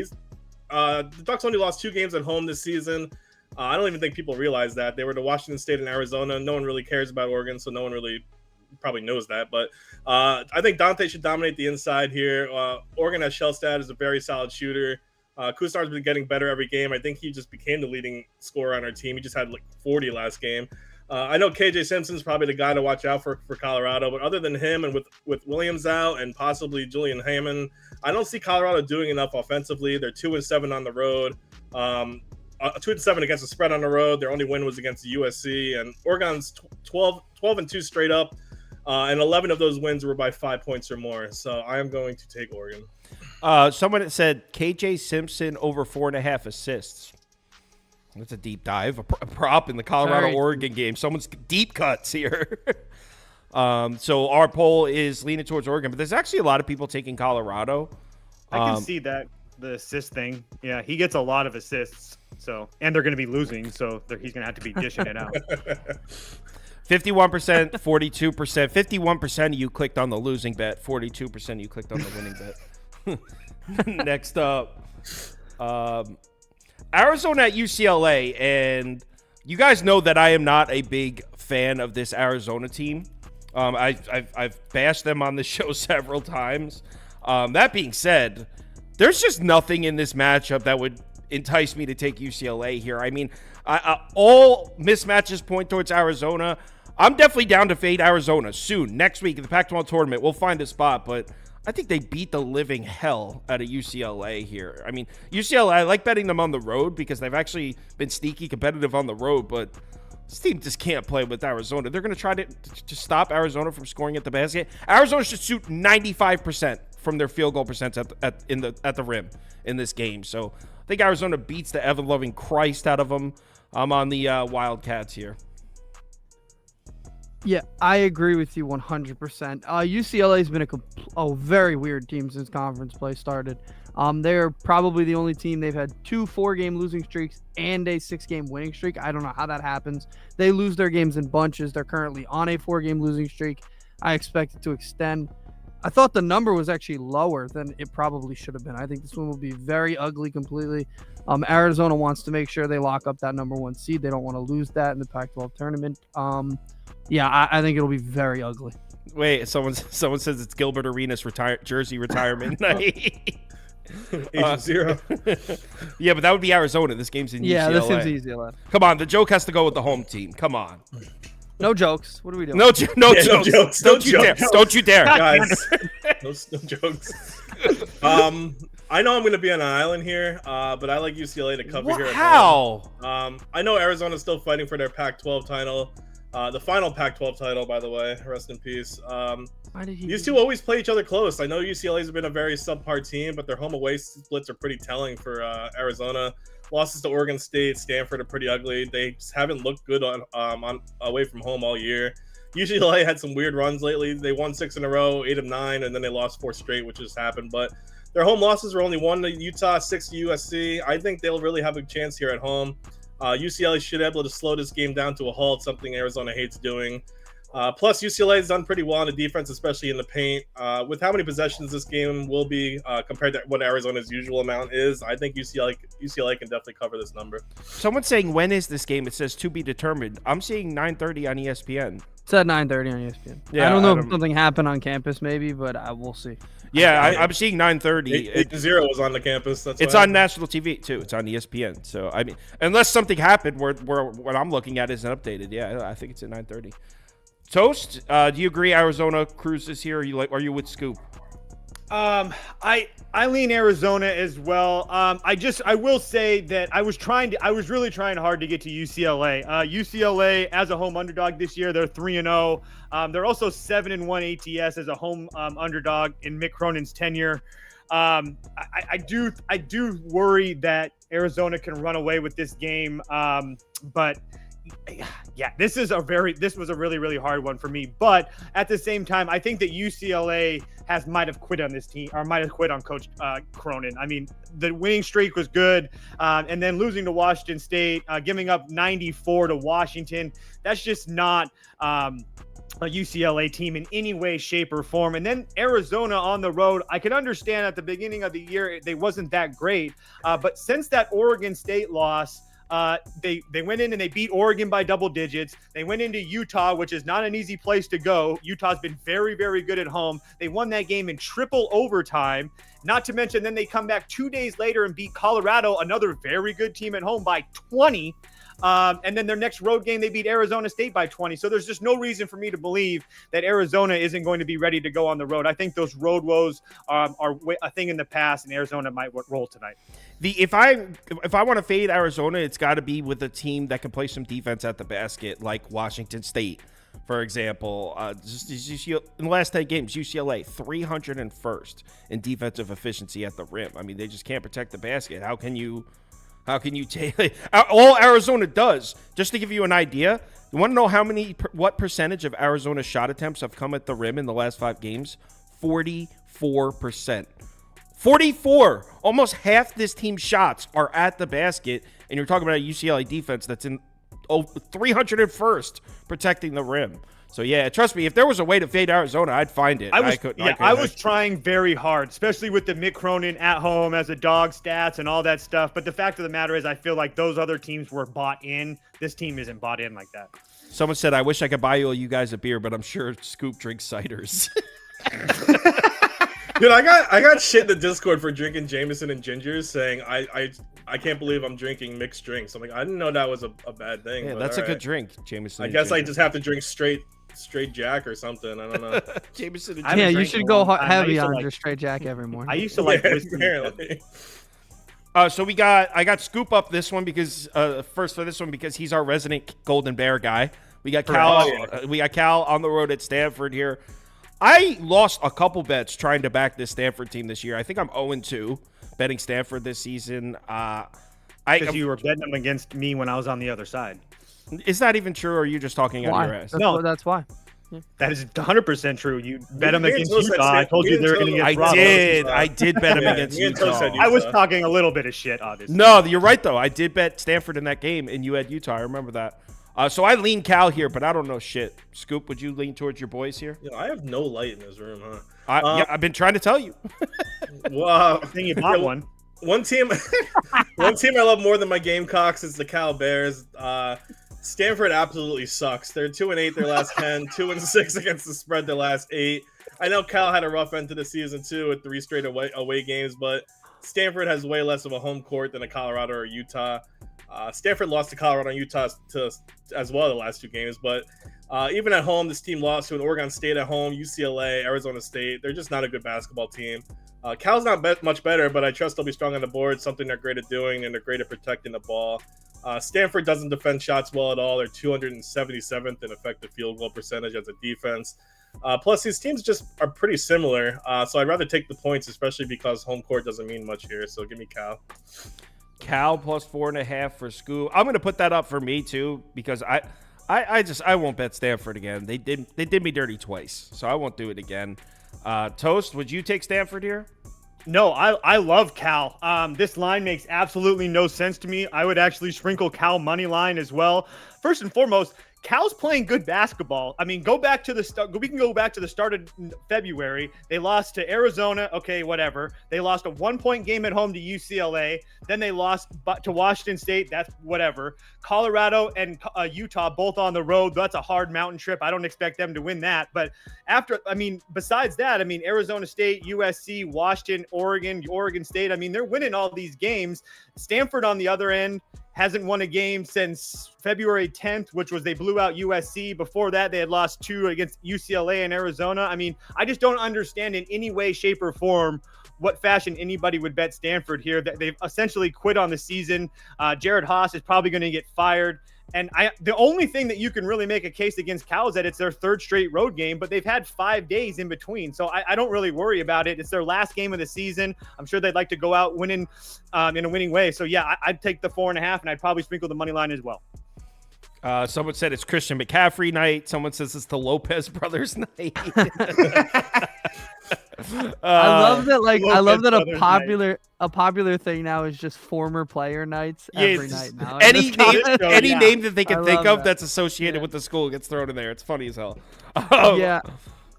The Ducks only lost 2 games at home this season. I don't even think people realize that. They were to Washington State and Arizona. No one really cares about Oregon, so no one really probably knows that. But I think Dante should dominate the inside here. Oregon has Shellstad as a very solid shooter. Kusnar's been getting better every game. I think he just became the leading scorer on our team. He just had like 40 last game. I know KJ Simpson's probably the guy to watch out for Colorado, but other than him and with Williams out and possibly Julian Hammond, I don't see Colorado doing enough offensively. They're 2-7 on the road. 2-7 against the spread on the road. Their only win was against USC, and Oregon's 12-2 straight up, and 11 of those wins were by 5 points or more. So I am going to take Oregon. Someone said KJ Simpson over 4.5 assists. That's a deep dive, a prop in the Colorado-Oregon game. Someone's deep cuts here. So our poll is leaning towards Oregon, but there's actually a lot of people taking Colorado. I can see that, the assist thing. Yeah, he gets a lot of assists. So, and they're going to be losing, so he's going to have to be dishing it out. 51%, 42%. 51% of you clicked on the losing bet. 42% of you clicked on the winning bet. Next up, Arizona at UCLA, and you guys know that I am not a big fan of this Arizona team. I've bashed them on the show several times. That being said, there's just nothing in this matchup that would entice me to take UCLA here. I mean, all mismatches point towards Arizona. I'm definitely down to fade Arizona soon. Next week in the Pac-12 tournament, we'll find a spot, but I think they beat the living hell out of UCLA here. I mean, UCLA, I like betting them on the road because they've actually been sneaky competitive on the road, but this team just can't play with Arizona. They're going to try to stop Arizona from scoring at the basket. Arizona should shoot 95% from their field goal percent at the rim in this game. So I think Arizona beats the ever-loving Christ out of them. I'm on the Wildcats here. Yeah, I agree with you 100%. UCLA has been a very weird team since conference play started. They're probably the only team. They've had 2 4-game losing streaks and a 6-game winning streak. I don't know how that happens. They lose their games in bunches. They're currently on a 4-game losing streak. I expect it to extend. I thought the number was actually lower than it probably should have been. I think this one will be very ugly completely. Arizona wants to make sure they lock up that number 1 seed. They don't want to lose that in the Pac-12 tournament. Yeah, I think it'll be very ugly. Wait, someone says it's Gilbert Arenas jersey retirement night. Agent Zero. Yeah, but that would be Arizona. This game's in UCLA. Yeah, this is easy. Come on, the joke has to go with the home team. Come on. No jokes. What are we doing? No jokes. Don't you dare. Don't you dare. Guys, no jokes. I know I'm going to be on an island here, but I like UCLA to cover here. How? I know Arizona's still fighting for their Pac-12 title. The final Pac-12 title, by the way. Rest in peace. These two always play each other close. I know UCLA's been a very subpar team, but their home-away splits are pretty telling for Arizona. Losses to Oregon State, Stanford are pretty ugly. They just haven't looked good on away from home all year. UCLA had some weird runs lately. They won 6 in a row, 8 of 9, and then they lost 4 straight, which just happened. But their home losses were only 1 to Utah, 6 to USC. I think they'll really have a chance here at home. UCLA should be able to slow this game down to a halt, something Arizona hates doing. Plus, UCLA has done pretty well on the defense, especially in the paint. With how many possessions this game will be compared to what Arizona's usual amount is, I think UCLA can definitely cover this number. Someone's saying, when is this game? It says to be determined. I'm seeing 9:30 on ESPN. It's at 9:30 on ESPN. Yeah, I don't know if something happened on campus maybe, but we'll see. Yeah, I'm seeing 9:30. 8-0 was on the campus. It's on national TV too. It's on ESPN. So I mean, unless something happened where what I'm looking at isn't updated. Yeah, I think it's at 9:30. Toast, do you agree Arizona cruises here? Are you with Scoop? I lean Arizona as well. I will say that I was really trying hard to get to UCLA. UCLA as a home underdog this year, they're 3-0. They're also 7-1 ATS as a home underdog in Mick Cronin's tenure. I do worry that Arizona can run away with this game. But Yeah, this was a really, really hard one for me. But at the same time, I think that UCLA might have quit on this team, or might have quit on Coach Cronin. I mean, the winning streak was good, and then losing to Washington State, giving up 94 to Washington. That's just not a UCLA team in any way, shape, or form. And then Arizona on the road, I can understand at the beginning of the year they wasn't that great, but since that Oregon State loss, they went in and they beat Oregon by double digits. They went into Utah, which is not an easy place to go. Utah's been very, very good at home. They won that game in triple overtime. Not to mention, then they come back 2 days later and beat Colorado, another very good team at home, by 20. And then their next road game, they beat Arizona State by 20. So there's just no reason for me to believe that Arizona isn't going to be ready to go on the road. I think those road woes are a thing in the past, and Arizona might roll tonight. If I want to fade Arizona, it's got to be with a team that can play some defense at the basket, like Washington State, for example. In the last 10 games, UCLA 301st in defensive efficiency at the rim. I mean, they just can't protect the basket. How can you take all Arizona does? Just to give you an idea, you want to know what percentage of Arizona shot attempts have come at the rim in the last 5 games? 44%. 44. Almost half this team's shots are at the basket, and you're talking about a UCLA defense that's in 301st protecting the rim. So yeah, trust me, if there was a way to fade Arizona, I'd find it. I was trying very hard, especially with the Mick Cronin at home as a dog stats and all that stuff. But the fact of the matter is, I feel like those other teams were bought in. This team isn't bought in like that. Someone said, I wish I could buy you guys a beer, but I'm sure Scoop drinks ciders. Dude, I got shit in the Discord for drinking Jameson and gingers, saying I can't believe I'm drinking mixed drinks. I'm like, I didn't know that was a bad thing. Yeah, that's a good drink, Jameson. I guess I just have to drink straight Jack or something. I don't know. Jameson and Yeah, ginger. you should go heavy on just straight Jack every morning. I used to like whiskey. Apparently. So I got Scoop up this one because because he's our resident Golden Bear guy. We got Cal on the road at Stanford here. I lost a couple bets trying to back this Stanford team this year. I think I'm 0-2 betting Stanford this season. Because you were betting them against me when I was on the other side. Is that even true, or are you just talking out of your ass? No, that's why. Yeah. That is 100% true. You bet them against Utah. I told you they were going to get robbed. I did bet them against Utah. I was talking a little bit of shit, obviously. No, you're right, though. I did bet Stanford in that game, and you had Utah. I remember that. So I lean Cal here, but I don't know shit. Scoop, would you lean towards your boys here? Yeah, I have no light in this room, huh? I've been trying to tell you. Wow. I think you bought one. One team I love more than my Gamecocks is the Cal Bears. Stanford absolutely sucks. They're 2-8 their last 10, 2-6 against the spread their last 8. I know Cal had a rough end to the season too with 3 straight away games, but Stanford has way less of a home court than a Colorado or Utah. Stanford lost to Colorado and Utah as well the last 2 games, but even at home, this team lost to an Oregon State at home, UCLA, Arizona State. They're just not a good basketball team. Cal's not much better, but I trust they'll be strong on the board, something they're great at doing, and they're great at protecting the ball. Stanford doesn't defend shots well at all. They're 277th in effective field goal percentage as a defense. Plus, these teams just are pretty similar, so I'd rather take the points, especially because home court doesn't mean much here. So give me Cal. Cal plus 4.5 for Scoop. I'm going to put that up for me too because I won't bet Stanford again. They did me dirty twice, so I won't do it again. Toast, would you take Stanford here? No, I love Cal. This line makes absolutely no sense to me. I would actually sprinkle Cal money line as well. First and foremost, Cal's playing good basketball. I mean, go back to the start. We can go back to the start of February. They lost to Arizona. Okay, whatever. They lost a 1-point game at home to UCLA. Then they lost to Washington State. That's whatever. Colorado and Utah both on the road. That's a hard mountain trip. I don't expect them to win that. But besides that, Arizona State, USC, Washington, Oregon State. They're winning all these games. Stanford on the other end hasn't won a game since February 10th, which was they blew out USC. Before that, they had lost 2 against UCLA and Arizona. I just don't understand in any way, shape, or form what fashion anybody would bet Stanford here. That they've essentially quit on the season. Jared Haas is probably going to get fired. And the only thing that you can really make a case against Cal is that it's their 3rd straight road game, but they've had 5 days in between. So I don't really worry about it. It's their last game of the season. I'm sure they'd like to go out winning in a winning way. So yeah, I'd take the 4.5 and I'd probably sprinkle the money line as well. Someone said it's Christian McCaffrey night. Someone says it's the Lopez brothers night. I love that. I love that Brothers a popular thing now is just former player nights every night now. Any Yeah. name that they can I think love of that. that's associated with the school gets thrown in there. It's funny as hell. Yeah.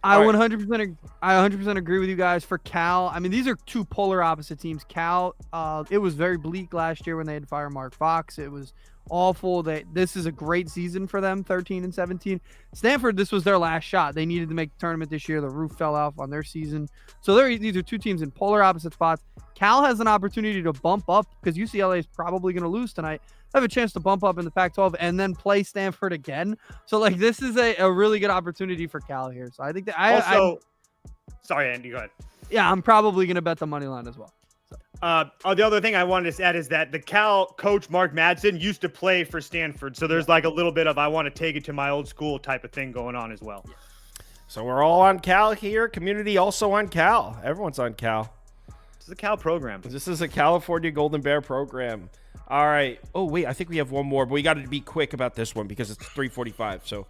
I All right. 100% agree with you guys. For Cal, I mean, these are two polar opposite teams. Cal, it was very bleak last year when they had to fire Mark Fox. It was awful. This is a great season for them, 13-17. Stanford, this was their last shot. They needed to make the tournament this year. The roof fell off on their season. So these are two teams in polar opposite spots. Cal has an opportunity to bump up because UCLA is probably going to lose tonight. Have a chance to bump up in the Pac-12 and then play Stanford again. So this is a really good opportunity for Cal here. So I think that sorry, Andy, go ahead. I'm probably going to bet the money line as well. The other thing I wanted to add is that the Cal coach, Mark Madsen, used to play for Stanford. So there's a little bit of I want to take it to my old school type of thing going on as well. So we're all on Cal here. Community also on Cal. Everyone's on Cal. This is a Cal program. This is a California Golden Bear program. All right. Oh, wait. I think we have one more, but we got to be quick about this one because it's 3:45. So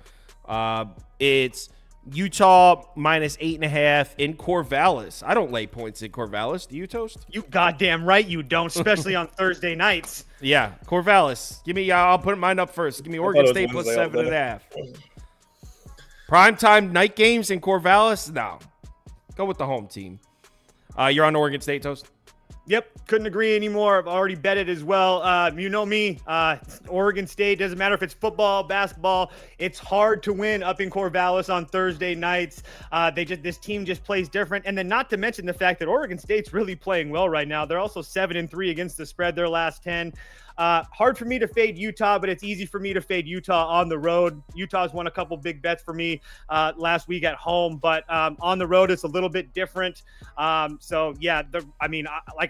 it's Utah minus 8.5 in Corvallis. I don't lay points in Corvallis. Do you, Toast? You goddamn right you don't, especially on Thursday nights. Yeah, Corvallis. Give me. I'll put mine up first. Give me Oregon it was State plus Wednesday, 7.5. Primetime night games in Corvallis. No, go with the home team. You're on Oregon State, Toast. Yep, couldn't agree anymore. I've already bet it as well. You know me, Oregon State, doesn't matter if it's football, basketball. It's hard to win up in Corvallis on Thursday nights. This team just plays different. And then not to mention the fact that Oregon State's really playing well right now. They're also 7-3 against the spread their last 10. Hard for me to fade Utah, but it's easy for me to fade Utah on the road. Utah's won a couple big bets for me last week at home, but on the road it's a little bit different. Like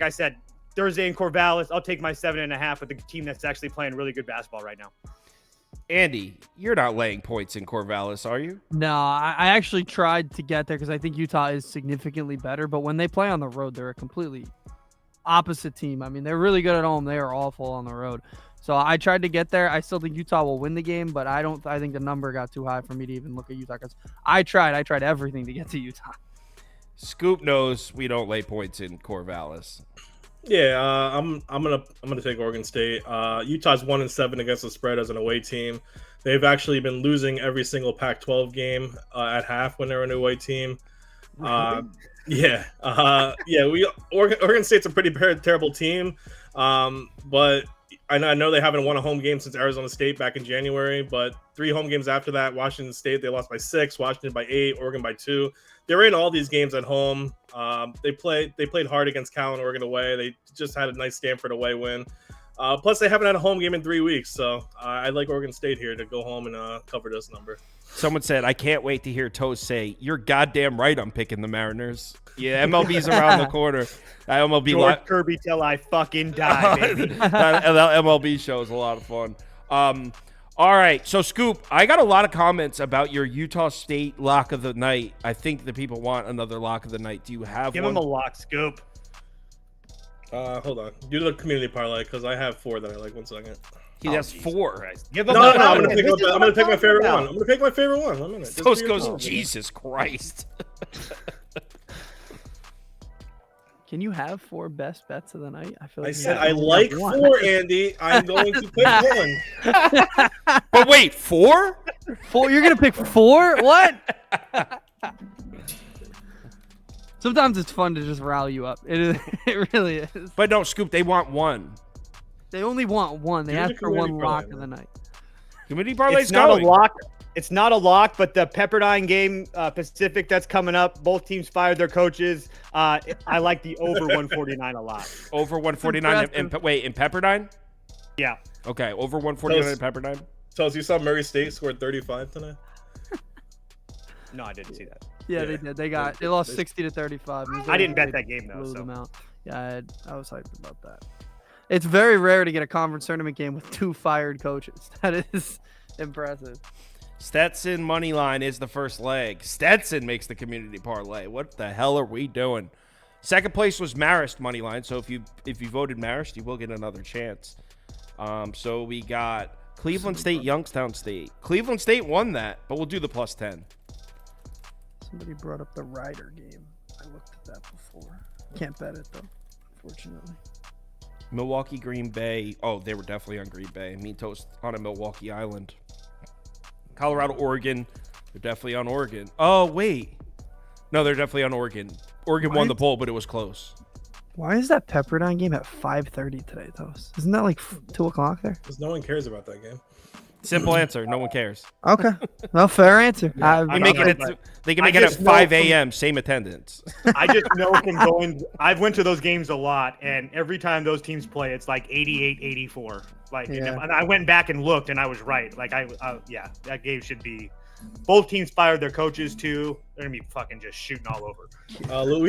I said, Thursday in Corvallis, I'll take my 7.5 with the team that's actually playing really good basketball right now. Andy, you're not laying points in Corvallis, are you? No, I actually tried to get there because I think Utah is significantly better, but when they play on the road, they're a completely opposite team. I mean, they're really good at home. They are awful on the road. So I tried to get there. I still think Utah will win the game, but I think the number got too high for me to even look at Utah because I tried everything to get to Utah. Scoop knows we don't lay points in Corvallis. Yeah, I'm gonna take Oregon State. Utah's 1-7 against the spread as an away team. They've actually been losing every single Pac-12 game at half when they're an away team. Oregon State's a pretty terrible team, but I know they haven't won a home game since Arizona State back in January. But 3 home games after that, Washington State they lost by 6, Washington by 8, Oregon by 2. They're in all these games at home. They played hard against Cal and Oregon away. They just had a nice Stanford away win. Plus, they haven't had a home game in 3 weeks, so I like Oregon State here to go home and cover this number. Someone said, I can't wait to hear Toast say, you're goddamn right I'm picking the Mariners. Yeah, MLB's around the corner. That MLB George Kirby till I fucking die, baby. that MLB show is a lot of fun. All right, so Scoop, I got a lot of comments about your Utah State lock of the night. I think the people want another lock of the night. Do you have Give one? him a lock, Scoop. Hold on. Do the community parlay because I have 4 that I like. 1 second. He has 4. Christ. Give him No, a I'm gonna pick my favorite one. I'm gonna pick my favorite one. 1 minute. Toast goes, Jesus Christ. Can you have 4 best bets of the night? I feel like I said I like 4, Andy. I'm going to pick 1. But wait, 4? 4? You're gonna pick 4? What? Sometimes it's fun to just rally you up. It is. It really is. But no, Scoop, they want 1. They only want 1. They Do ask the for 1 community lock parlay, of the night. Community parlay's It's not going. a lock. It's not a lock, but the Pepperdine game, Pacific, that's coming up. Both teams fired their coaches. I like the over 149 a lot. Over 149 in Pepperdine? Yeah. Okay, over 149 in Pepperdine. Tells you saw Murray State scored 35 tonight. No, I didn't see that. Yeah, they did. They lost 60-35. I didn't bet that game, though, Blew so. them out. Yeah, I was hyped about that. It's very rare to get a conference tournament game with 2 fired coaches. That is impressive. Stetson money line is the first leg. Stetson makes the community parlay. What the hell are we doing? Second place was Marist money line. So if you voted Marist, you will get another chance. So we got Cleveland State, Youngstown State. Cleveland State won that, but we'll do the plus 10. Somebody brought up the Rider game. I looked at that before. Can't bet it though, unfortunately. Milwaukee, Green Bay. Oh, they were definitely on Green Bay. Mean toast on a Milwaukee Island. Colorado, Oregon. They're definitely on Oregon. Oh, wait. No, they're definitely on Oregon. Oregon won the poll, but it was close. Why is that Pepperdine game at 5:30 today, Toast? Isn't that like 2 o'clock there? Because no one cares about that game. Simple answer. No one cares. Okay. Well, fair answer. Yeah, They can make it at 5 a.m. Same attendance. I just know from going. I've went to those games a lot, and every time those teams play, it's like 88-84. Like, Yeah. and I went back and looked, and I was right. Like, yeah, that game should be. Both teams fired their coaches too. They're gonna be fucking just shooting all over.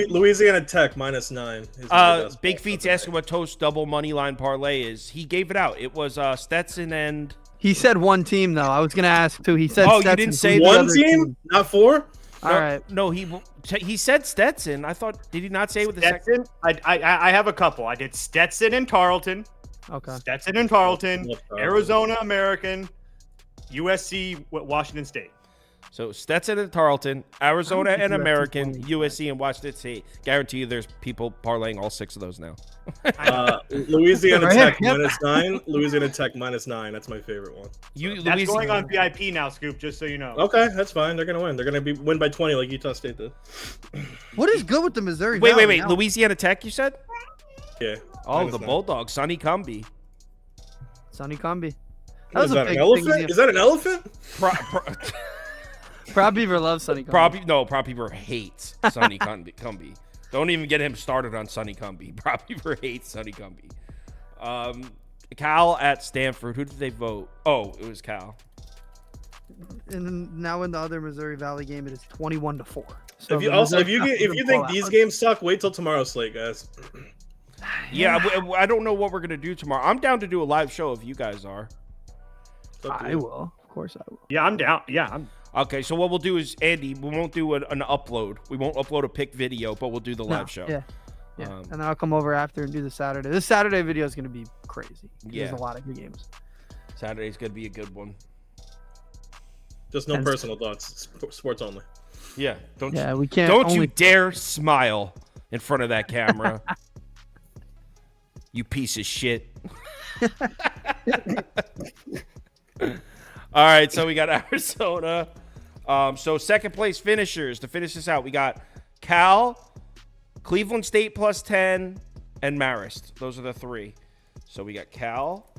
Louisiana Tech -9. is my best Big bet. Feet's asking what Toast double money line parlay is. He gave it out. It was Stetson and. He said one team though. I was gonna ask too. He said. Oh, you Stetson. didn't say Who's the One other team, not 4. All right. No, he said Stetson. I thought. Did he not say with the second? Stetson. I have a couple. I did Stetson and Tarleton. Okay. Stetson and Tarleton. Love Tarleton. Arizona American. USC. Washington State. So Stetson and Tarleton, Arizona think and that's American, funny. USC and Washington State. Guarantee you there's people parlaying all 6 of those now. Louisiana Right. Tech Yep. -9. Louisiana Tech -9. That's my favorite one. That's going on VIP now, Scoop. Just so you know. Okay, that's fine. They're gonna win. They're gonna win by 20 like Utah State did. What is good with the Missouri? Wait. Valley now? Louisiana Tech, you said? Yeah. Oh, the -9. Bulldogs, Sonny Cumby. Sonny Cumby. What is that, an big elephant? thing. Is that an elephant? Prop Beaver loves Sonny Cumby. Prop Beaver hates Sonny Cumby. Don't even get him started on Sonny Cumby. Prop Beaver hates Sonny Cumby. Cal at Stanford. Who did they vote? Oh, it was Cal. And then now in the other Missouri Valley game, it is 21-4. So If you think these games suck, wait till tomorrow's slate, guys. Yeah, I don't know what we're gonna do tomorrow. I'm down to do a live show if you guys are. It's up to I you. will. Of course I will. Yeah, I'm down. Yeah, I'm. Okay, so what we'll do is, Andy, we won't do an upload. We won't upload a pick video, but we'll do the live show. Yeah. And then I'll come over after and do the Saturday. This Saturday video is going to be crazy. Yeah. There's a lot of good games. Saturday's gonna be a good one. Just no And- personal thoughts. Sports only. Yeah, don't Yeah, we can't. don't only... you dare smile in front of that camera. You piece of shit. All right, so we got Arizona. So second place finishers to finish this out, we got Cal, Cleveland State +10, and Marist. Those are the 3. So we got Cal,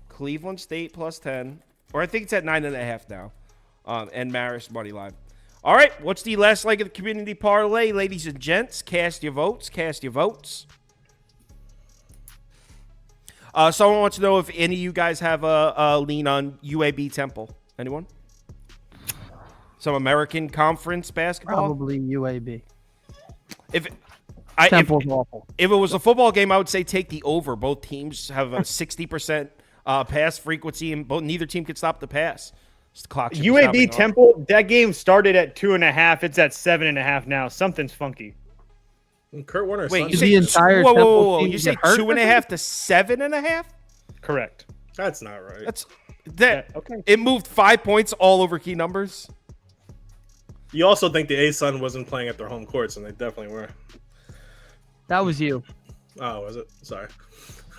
Cleveland State +10, or I think it's at 9.5 now, and Marist money line. All right, what's the last leg of the community parlay, ladies and gents? Cast your votes. Cast your votes. Someone wants to know if any of you guys have a lean on UAB Temple. Anyone? Some American Conference basketball? Probably UAB. If Temple's awful. it was a football game, I would say take the over. Both teams have a 60% pass frequency, and neither team can stop the pass. The clock should be stopping UAB off. Temple. That game started at 2.5. It's at 7.5 now. Something's funky. And Kurt Warner. Wait, you Did say the entire whoa, Temple whoa. team You say get hurt? 2.5 to 7.5? Correct. That's not right. That's that. Yeah, okay. It moved 5 points all over key numbers. You also think the A-Sun wasn't playing at their home courts, and they definitely were. That was you. Oh, was it? Sorry.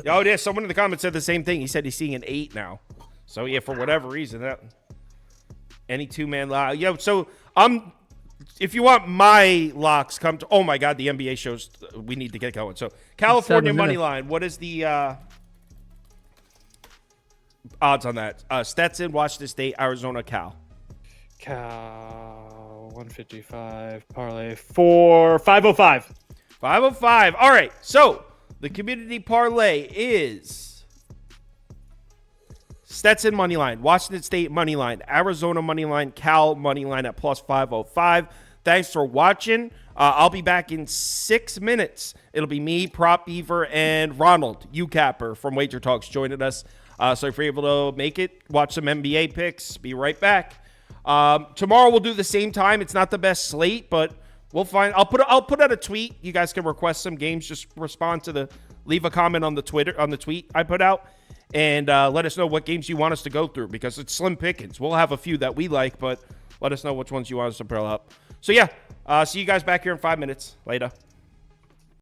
Oh yeah, someone in the comments said the same thing. He said he's seeing an 8 now. So yeah, for whatever reason, that any 2-man lock. Yeah. So if you want my locks, come to. Oh my God, the NBA shows. We need to get going. So California 7 money minutes. line. What is the odds on that? Stetson, Washington State, Arizona, Cal. Cal 155 parlay for 505. 505. All right. So the community parlay is Stetson money line, Washington State money line, Arizona money line, Cal money line at plus 505. Thanks for watching. I'll be back in 6 minutes. It'll be me, Prop Beaver, and Ronald, UCapper from Wager Talks joining us. So if you're able to make it, watch some NBA picks. Be right back. Tomorrow we'll do the same time. It's not the best slate, but we'll find. I'll put out a tweet. You guys can request some games. Just respond to leave a comment on the tweet I put out, and let us know what games you want us to go through, because it's slim pickings. We'll have a few that we like, but let us know which ones you want us to pull up. So, yeah, see you guys back here in 5 minutes. Later.